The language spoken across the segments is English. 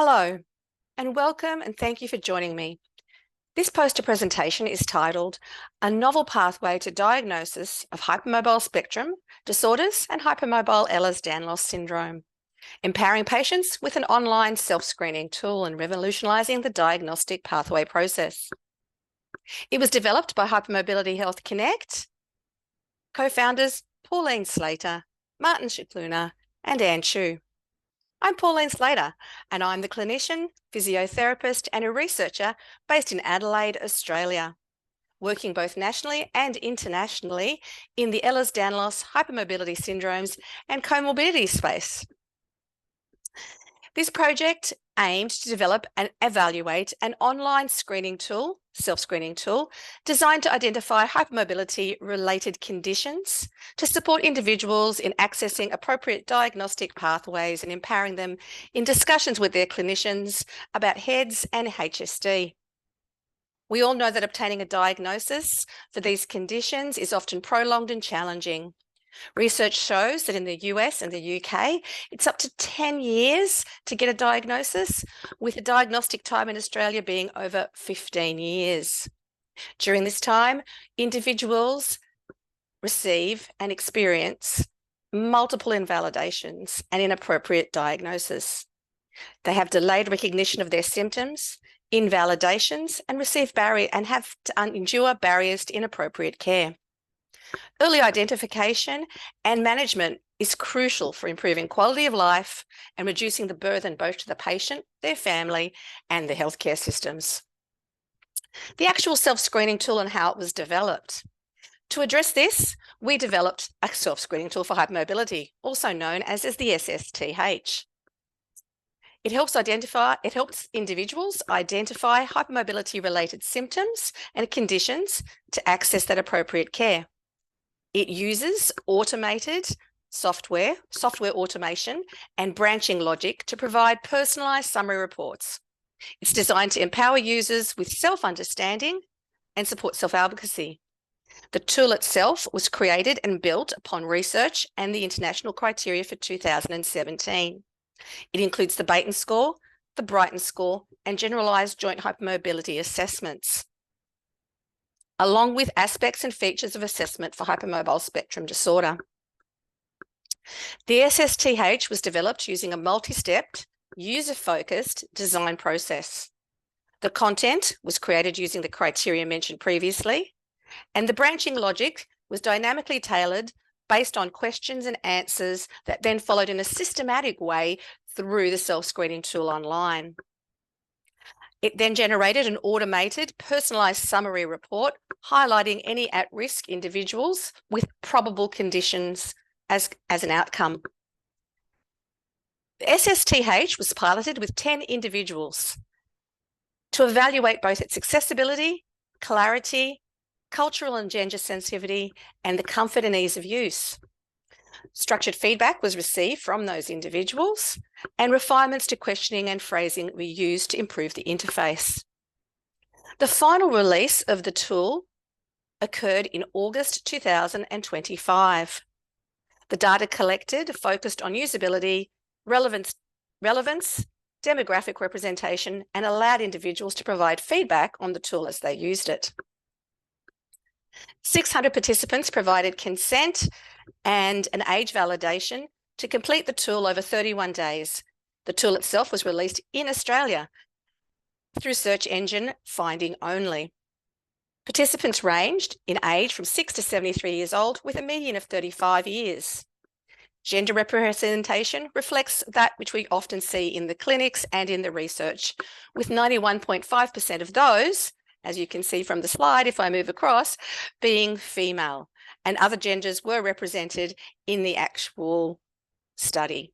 Hello, and welcome and thank you for joining me. This poster presentation is titled A Novel Pathway to Diagnosis of Hypermobile Spectrum Disorders and Hypermobile Ehlers-Danlos Syndrome, Empowering Patients with an Online Self-Screening Tool and Revolutionizing the Diagnostic Pathway Process. It was developed by Hypermobility Health Connect, co-founders Pauline Slater, Martin Shikluna, and Anne Chu. I'm Pauline Slater, and I'm the clinician, physiotherapist, and a researcher based in Adelaide, Australia, working both nationally and internationally in the Ehlers-Danlos hypermobility syndromes and comorbidity space. This project aimed to develop and evaluate an online screening tool, self-screening tool, designed to identify hypermobility-related conditions to support individuals in accessing appropriate diagnostic pathways and empowering them in discussions with their clinicians about HEDS and HSD. We all know that obtaining a diagnosis for these conditions is often prolonged and challenging. Research shows that in the US and the UK, it's up to 10 years to get a diagnosis, with the diagnostic time in Australia being over 15 years. During this time, individuals receive and experience multiple invalidations and inappropriate diagnosis. They have delayed recognition of their symptoms, invalidations, and have to endure barriers to inappropriate care. Early identification and management is crucial for improving quality of life and reducing the burden both to the patient, their family, and the healthcare systems. The actual self-screening tool and how it was developed. To address this, we developed a self-screening tool for hypermobility, also known as the SSTH. It helps individuals identify hypermobility-related symptoms and conditions to access that appropriate care. It uses automated software automation, and branching logic to provide personalised summary reports. It's designed to empower users with self-understanding and support self-advocacy. The tool itself was created and built upon research and the international criteria for 2017. It includes the Baton score, the Brighton score, and generalised joint hypermobility assessments, along with aspects and features of assessment for hypermobile spectrum disorder. The SSTH was developed using a multi-stepped, user-focused design process. The content was created using the criteria mentioned previously, and the branching logic was dynamically tailored based on questions and answers that then followed in a systematic way through the self-screening tool online. It then generated an automated, personalised summary report highlighting any at-risk individuals with probable conditions as an outcome. The SSTH was piloted with 10 individuals to evaluate both its accessibility, clarity, cultural and gender sensitivity, and the comfort and ease of use. Structured feedback was received from those individuals, and refinements to questioning and phrasing were used to improve the interface. The final release of the tool occurred in August 2025. The data collected focused on usability, relevance, demographic representation, and allowed individuals to provide feedback on the tool as they used it. 600 participants provided consent and an age validation to complete the tool over 31 days. The tool itself was released in Australia through search engine finding only. Participants ranged in age from 6 to 73 years old with a median of 35 years. Gender representation reflects that which we often see in the clinics and in the research, with 91.5% of those, as you can see from the slide if I move across, being female, and other genders were represented in the actual study.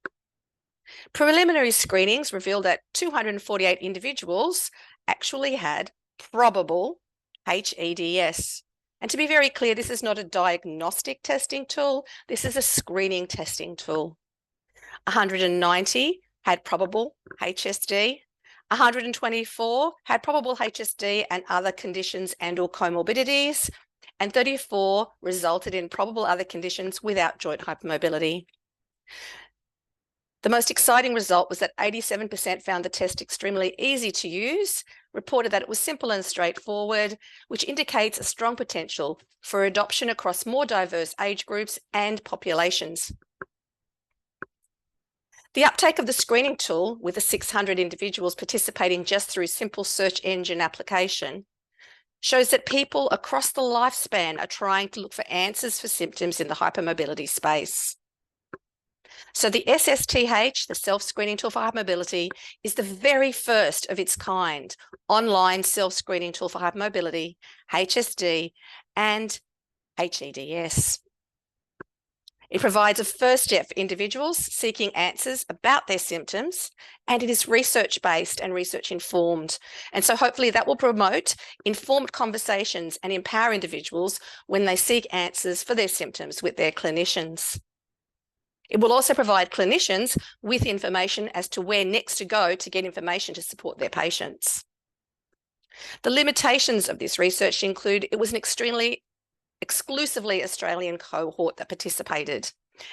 Preliminary screenings revealed that 248 individuals actually had probable HEDS. And to be very clear, this is not a diagnostic testing tool, this is a screening testing tool. 190 had probable HSD, 124 had probable HSD and other conditions and or comorbidities, and 34 resulted in probable other conditions without joint hypermobility. The most exciting result was that 87% found the test extremely easy to use, reported that it was simple and straightforward, which indicates a strong potential for adoption across more diverse age groups and populations. The uptake of the screening tool, with the 600 individuals participating just through simple search engine application, shows that people across the lifespan are trying to look for answers for symptoms in the hypermobility space. So the SSTH, the self-screening tool for hypermobility, is the very first of its kind online self-screening tool for hypermobility, HSD, and HEDS. It provides a first step for individuals seeking answers about their symptoms, and it is research-based and research-informed. And so hopefully that will promote informed conversations and empower individuals when they seek answers for their symptoms with their clinicians. It will also provide clinicians with information as to where next to go to get information to support their patients. The limitations of this research include it was an exclusively Australian cohort that participated,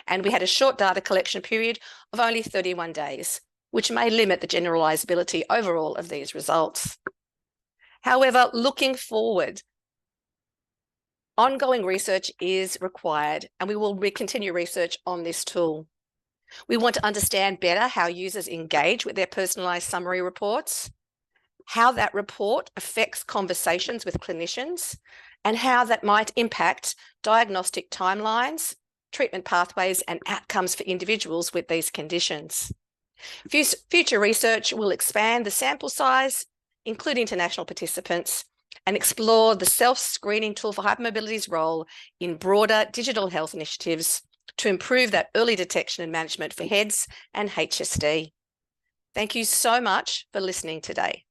and we had a short data collection period of only 31 days, which may limit the generalisability overall of these results. However, looking forward, ongoing research is required, and we will continue research on this tool. We want to understand better how users engage with their personalised summary reports, how that report affects conversations with clinicians, and how that might impact diagnostic timelines, treatment pathways, and outcomes for individuals with these conditions. Future research will expand the sample size, include international participants, and explore the self-screening tool for hypermobility's role in broader digital health initiatives to improve that early detection and management for HEDS and HSD. Thank you so much for listening today.